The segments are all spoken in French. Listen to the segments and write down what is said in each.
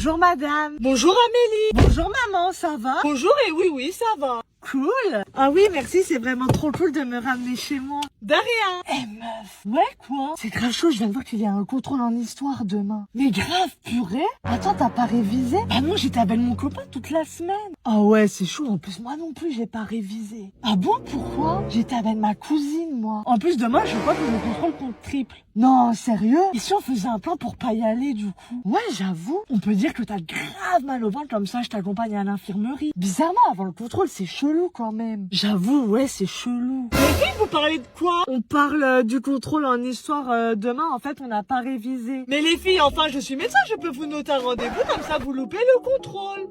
Bonjour madame. Bonjour Amélie. Bonjour maman, ça va? Bonjour et oui, ça va. Cool. Ah oui, merci, c'est vraiment trop cool de me ramener chez moi. De rien. Eh meuf, ouais quoi? C'est grave chaud, je viens de voir qu'il y a un contrôle en histoire demain. Mais grave, purée. Attends, t'as pas révisé? Ah non, j'étais avec mon copain toute la semaine. Ah ouais, c'est chaud, en plus moi non plus j'ai pas révisé. Ah bon, pourquoi? J'étais avec ma cousine moi. En plus demain, je crois que le contrôle compte triple. Non, sérieux? Et si on faisait un plan pour pas y aller du coup? Ouais, j'avoue, on peut dire que t'as grave mal au ventre, comme ça je t'accompagne à l'infirmerie. Bizarrement, avant le contrôle, c'est chelou quand même. J'avoue, ouais, c'est chelou. Les filles, vous parlez de quoi? On parle du contrôle en histoire demain, en fait on n'a pas révisé. Mais les filles, enfin je suis médecin, je peux vous noter un rendez-vous, comme ça vous loupez le contrôle.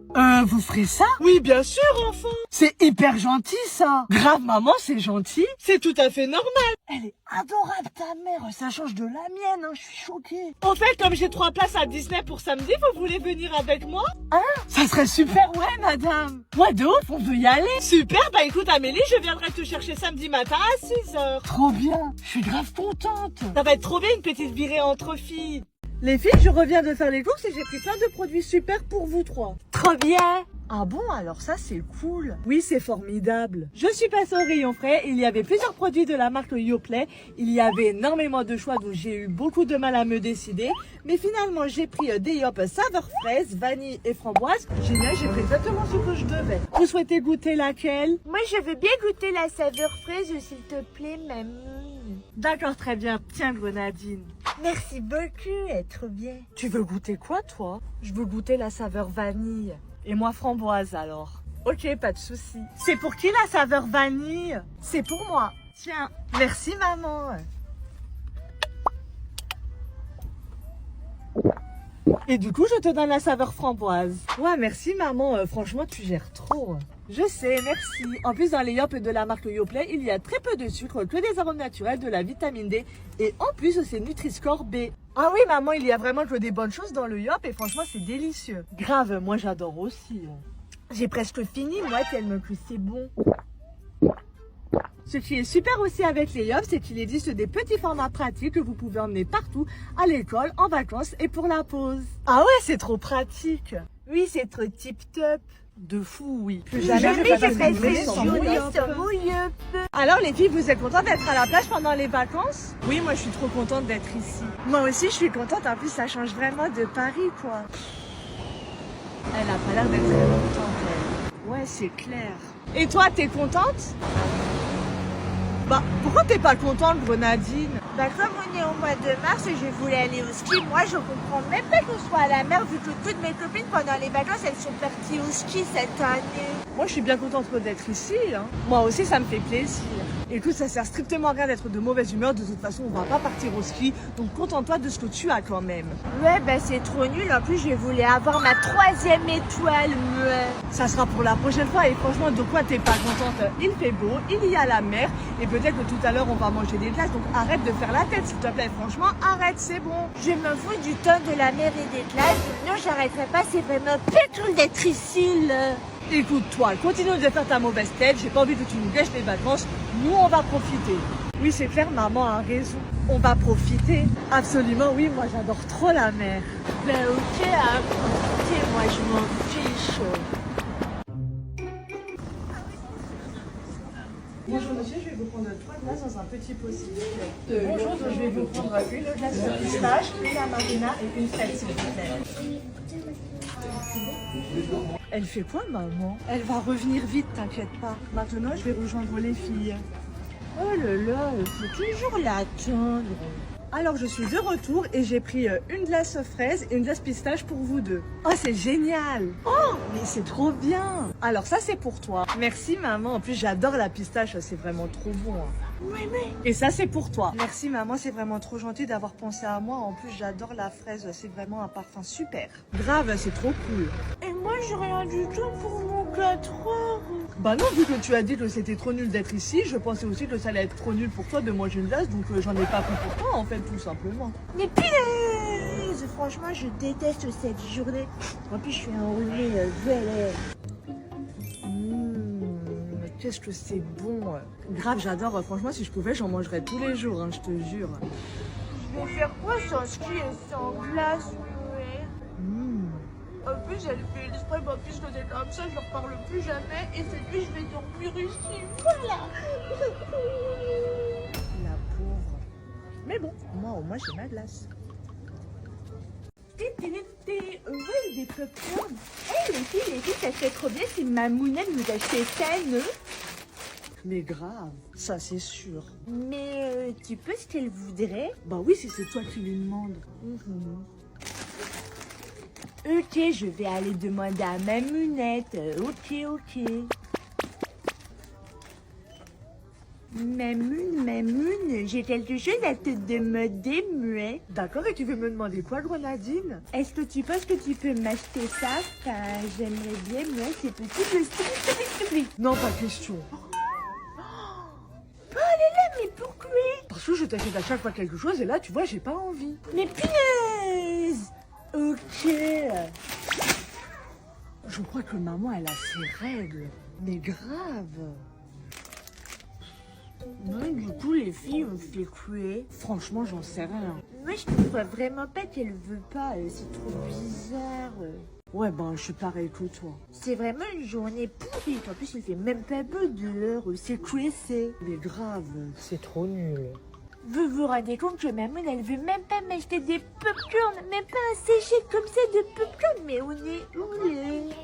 Vous ferez ça? Oui, bien sûr, enfin. C'est hyper gentil ça. Grave maman, c'est gentil. C'est tout à fait normal. Elle est adorable ta mère, ça change de la mienne, hein, je suis choquée. En fait, comme j'ai 3 places à Disney pour samedi, vous voulez venir avec moi? Hein? Ça serait super, ouais madame. Ouais de ouf, on veut y aller. Super, bah écoute Amélie, je viendrai te chercher samedi matin à 6h. Trop bien, je suis grave contente. Ça va être trop bien une petite virée entre filles. Les filles, je reviens de faire les courses et j'ai pris plein de produits super pour vous trois. Trop bien. Ah bon, alors ça c'est cool. Oui, c'est formidable. Je suis passée au rayon frais, il y avait plusieurs produits de la marque Yoplait. Il y avait énormément de choix donc j'ai eu beaucoup de mal à me décider. Mais finalement, j'ai pris des Yop saveur fraise, vanille et framboise. Génial, j'ai pris exactement ce que je devais. Vous souhaitez goûter laquelle? Moi, je veux bien goûter la saveur fraise, s'il te plaît, mamie. D'accord, très bien. Tiens, Grenadine. Merci beaucoup, elle est trop bien. Tu veux goûter quoi, toi? Je veux goûter la saveur vanille. Et moi, framboise, alors. Ok, pas de souci. C'est pour qui la saveur vanille? C'est pour moi. Tiens, merci maman. Et du coup, je te donne la saveur framboise. Ouais, merci maman. Franchement, tu gères trop. Je sais, merci. En plus, dans les Yop de la marque Yoplait, il y a très peu de sucre, que des arômes naturels, de la vitamine D. Et en plus, c'est Nutri-Score B. Ah oui, maman, il y a vraiment que des bonnes choses dans le Yop et franchement, c'est délicieux. Grave, moi j'adore aussi. J'ai presque fini, moi, tellement que c'est bon. Ce qui est super aussi avec les Yop, c'est qu'il existe des petits formats pratiques que vous pouvez emmener partout, à l'école, en vacances et pour la pause. Ah ouais, c'est trop pratique. Oui, c'est trop tip-top. De fou, oui. Plus jamais je Jamais ferai j'ai pas fait cette journée cette sans journée Yop. sans mon Yop. Alors les filles, vous êtes contentes d'être à la plage pendant les vacances? Oui, moi je suis trop contente d'être ici. Moi aussi je suis contente, en plus ça change vraiment de Paris quoi. Elle a pas l'air d'être très contente elle. Ouais, c'est clair. Et toi, t'es contente? Bah, pourquoi t'es pas contente, Grenadine? Bah, comme on est au mois de mars et je voulais aller au ski, moi je comprends même pas qu'on soit à la mer vu que toutes mes copines pendant les vacances elles sont parties au ski cette année. Moi je suis bien contente d'être ici. Hein. Moi aussi ça me fait plaisir. Écoute, ça sert strictement à rien d'être de mauvaise humeur, de toute façon on va pas partir au ski, donc contente-toi de ce que tu as quand même. Ouais, bah c'est trop nul, en plus je voulais avoir ma 3e étoile, ouais. Ça sera pour la prochaine fois et franchement de quoi t'es pas contente? Il fait beau, il y a la mer et peut-être que tout à l'heure on va manger des glaces, donc arrête de faire la tête s'il te plaît, franchement arrête, c'est bon. Je me fous du temps de la mer et des glaces, non j'arrêterai pas, c'est vraiment pétrole d'être ici là. Écoute-toi, continue de faire ta mauvaise tête, j'ai pas envie que tu nous gâches les vacances, nous on va profiter. Oui c'est clair, maman a raison, on va profiter. Absolument oui, moi j'adore trop la mer. Ben ok, à profiter, moi je m'en fiche. Bonjour monsieur, je vais vous prendre 3 glaces dans un petit pot s'il vous plaît. Bonjour, donc je vais vous prendre une glace de pistache, une amarina et une fraise s'il vous plaît. Elle fait quoi maman? Elle va revenir vite, t'inquiète pas. Maintenant je vais rejoindre les filles. Oh là là, il faut toujours l'attendre. Alors je suis de retour et j'ai pris une glace fraise et une glace pistache pour vous deux. Oh c'est génial! Oh mais c'est trop bien! Alors ça c'est pour toi. Merci maman, en plus j'adore la pistache, c'est vraiment trop bon. Hein. Oui, mais... Et ça c'est pour toi. Merci maman, c'est vraiment trop gentil d'avoir pensé à moi. En plus j'adore la fraise, c'est vraiment un parfum super. Grave, c'est trop cool. Et moi j'ai rien du tout pour mon 4 heures. Bah non, vu que tu as dit que c'était trop nul d'être ici, je pensais aussi que ça allait être trop nul pour toi de manger une glace, donc j'en ai pas pris pour toi en fait, tout simplement. Mais punaise, franchement je déteste cette journée. En plus je suis enrhumée, vénère. Qu'est-ce que c'est bon. Grave, j'adore. Franchement, si je pouvais, j'en mangerais tous les jours, hein, je te jure. Je vais faire quoi sans ski et sans glace, ouais. plus, elle fait l'exprès, ma puisque c'est comme ça, je leur parle plus jamais. Et cette nuit, je vais dormir ici. Voilà. La pauvre. Mais bon, moi au moins j'ai ma glace. Ouais, des popcorn. Hey les filles, ça serait trop bien si Mamounette nous achetait ça, non? Mais grave, ça c'est sûr. Mais tu peux ce qu'elle voudrait? Bah oui, si c'est toi qui lui demandes. Ok, je vais aller demander à Mamounette. Ok. Mamoun, j'ai quelque chose à te demander, muet. D'accord, et tu veux me demander quoi, Grenadine? Est-ce que tu penses que tu peux m'acheter ça? Enfin, j'aimerais bien, muet, c'est possible, s'il te plaît. Non, pas question. Oh là là, mais pourquoi? Parce que je t'achète à chaque fois quelque chose et là, tu vois, j'ai pas envie. Mais punaise! Ok. Je crois que maman, elle a ses règles. Mais grave. Non, du coup, les filles, on fait quoi? Franchement, j'en sais rien. Moi, je trouve vraiment pas qu'elle veut pas. C'est trop bizarre. Ouais, ben, je suis pareil que toi. C'est vraiment une journée pourrie. En plus, il fait même pas beau dehors. C'est quoi, c'est? Mais grave, c'est trop nul. Vous vous rendez compte que maman, elle veut même pas m'acheter des popcorn, même pas un sachet comme ça de popcorn. Mais on est où, là?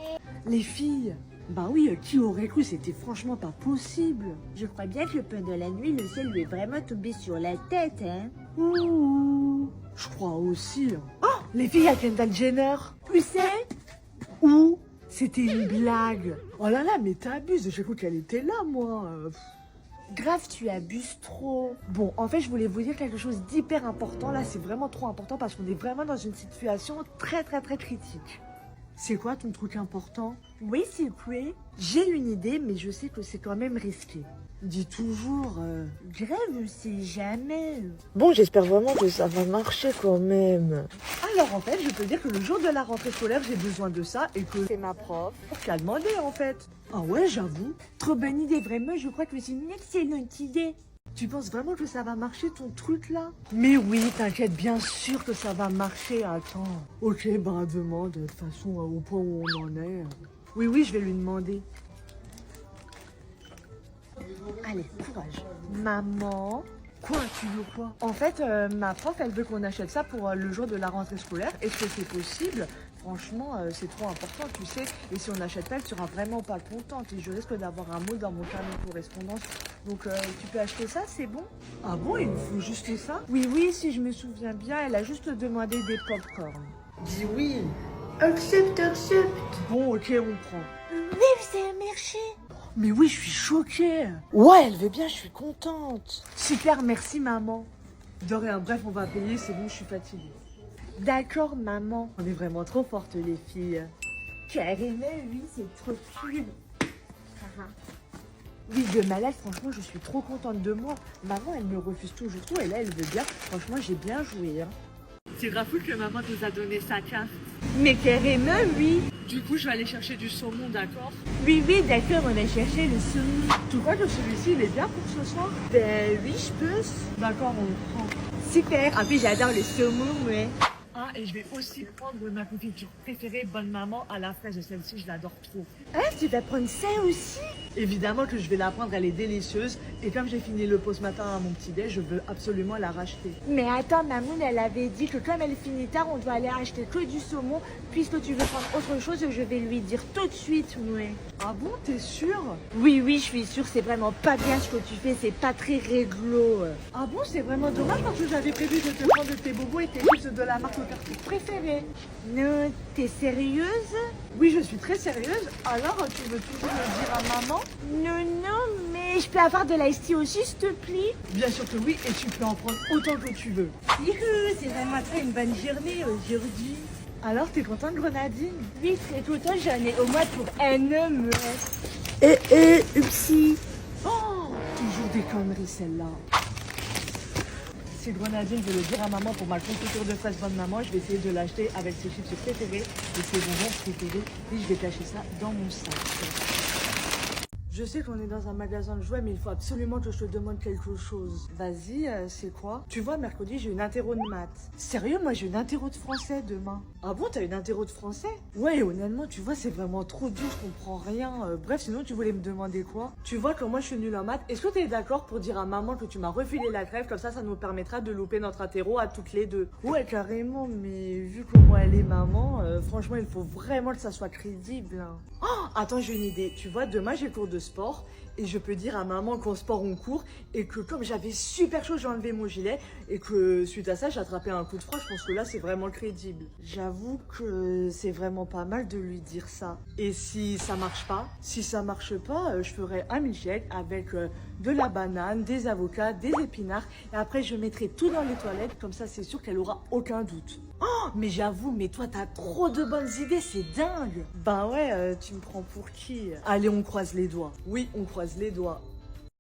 Les filles, bah oui, qui aurait cru, c'était franchement pas possible. Je crois bien que pendant la nuit, le ciel lui est vraiment tombé sur la tête, hein. Ouh, je crois aussi. Oh, les filles à Kendall Jenner. Où c'est? Où? C'était une blague. Oh là là, mais t'abuses, j'ai cru qu'elle était là, moi. Grave, tu abuses trop. Bon, en fait, je voulais vous dire quelque chose d'hyper important. Là, c'est vraiment trop important parce qu'on est vraiment dans une situation très critique. C'est quoi ton truc important? Oui, c'est quoi? J'ai une idée, mais je sais que c'est quand même risqué. Dis toujours... Grave, on sait jamais. Bon, j'espère vraiment que ça va marcher quand même. Alors, en fait, je peux dire que le jour de la rentrée scolaire, j'ai besoin de ça et que c'est ma prof qui a demandé, en fait. Ah ouais, j'avoue. Trop bonne idée, vraiment, je crois que c'est une excellente idée. Tu penses vraiment que ça va marcher ton truc là? Mais oui, t'inquiète, bien sûr que ça va marcher, attends. Ok, bah demande, de toute façon, au point où on en est. Oui, je vais lui demander. Allez, courage. Maman. Quoi, tu veux quoi? En fait, ma prof, elle veut qu'on achète ça pour le jour de la rentrée scolaire. Est-ce que c'est possible? Franchement, c'est trop important, tu sais. Et si on n'achète pas, elle sera vraiment pas contente. Et je risque d'avoir un mot dans mon carnet de correspondance. Donc, tu peux acheter ça, c'est bon? Ah bon, il me faut juste ça? Oui, si je me souviens bien, elle a juste demandé des pop-corn. Dis oui. Accepte. Bon, ok, on prend. Oui, c'est un marché. Mais oui, je suis choquée. Ouais, elle veut bien, je suis contente. Super, merci maman. De rien, bref, on va payer, c'est bon, je suis fatiguée. D'accord, maman. On est vraiment trop fortes, les filles. Carrément, oui, c'est trop cool. Oui, de malade, franchement, je suis trop contente de moi. Maman, elle me refuse toujours tout et là, elle veut bien. Franchement, j'ai bien joué. Hein. C'est grave cool que maman nous a donné sa carte. Mais carrément, oui. Du coup, je vais aller chercher du saumon, d'accord? Oui, d'accord, on a cherché le saumon. Tu crois que celui-ci, il est bien pour ce soir? Ben oui, je pense. D'accord, on le prend. Super. En plus, j'adore le saumon, ouais. Ah, et je vais aussi prendre ma confiture préférée, Bonne Maman, à la fraise. Celle-ci, je l'adore trop. Ah, tu vas prendre ça aussi? Évidemment que je vais la prendre, elle est délicieuse. Et comme j'ai fini le pot ce matin à mon petit-déj, je veux absolument la racheter. Mais attends, Mamoun, elle avait dit que comme elle finit tard, on doit aller acheter que du saumon. Puisque tu veux prendre autre chose, je vais lui dire tout de suite, ouais. Ah bon, t'es sûre? Oui, je suis sûre, c'est vraiment pas bien ce que tu fais, c'est pas très réglo. Ah bon, c'est vraiment dommage parce que j'avais prévu de te prendre tes bobos et tes chips de la marque Carrefour préférée. Non, t'es sérieuse? Oui, je suis très sérieuse. Alors, tu veux toujours le dire à maman? Non, mais je peux avoir de l'ice tea aussi, s'il te plaît? Bien sûr que oui, et tu peux en prendre autant que tu veux. Youhou, c'est vraiment une bonne journée aujourd'hui. Alors, t'es contente, Grenadine? Oui, très contente, j'en ai au moins pour un homme. Upsi. Oh, toujours des conneries, celle-là. Si Grenadine veut le dire à maman pour ma confiture de fraise Bonne Maman, je vais essayer de l'acheter avec ses chips préférés et ses bonbons préférés. Et je vais cacher ça dans mon sac. Je sais qu'on est dans un magasin de jouets, mais il faut absolument que je te demande quelque chose. Vas-y, c'est quoi? Tu vois, mercredi, j'ai une interro de maths. Sérieux, moi j'ai une interro de français demain. Ah bon, t'as une interro de français? Ouais, honnêtement, tu vois, c'est vraiment trop dur, je comprends rien. Bref, sinon, tu voulais me demander quoi? Tu vois, comme moi je suis nulle en maths, est-ce que t'es d'accord pour dire à maman que tu m'as refilé la crève, comme ça nous permettra de louper notre interro à toutes les deux? Ouais, carrément, mais vu comment elle est maman, franchement, il faut vraiment que ça soit crédible. Hein. Oh, attends, j'ai une idée. Tu vois, demain j'ai cours de sport et je peux dire à maman qu'en sport on court et que comme j'avais super chaud, j'ai enlevé mon gilet et que suite à ça, j'ai attrapé un coup de froid. Je pense que là, c'est vraiment crédible. J'avoue que c'est vraiment pas mal de lui dire ça. Et si ça marche pas? Si ça marche pas, je ferai un milkshake avec de la banane, des avocats, des épinards et après je mettrai tout dans les toilettes. Comme ça, c'est sûr qu'elle aura aucun doute. Oh, mais j'avoue, mais toi, t'as trop de bonnes idées, c'est dingue. Ben ouais, tu me prends pour qui? Allez, on croise les doigts. Oui, on croise les doigts.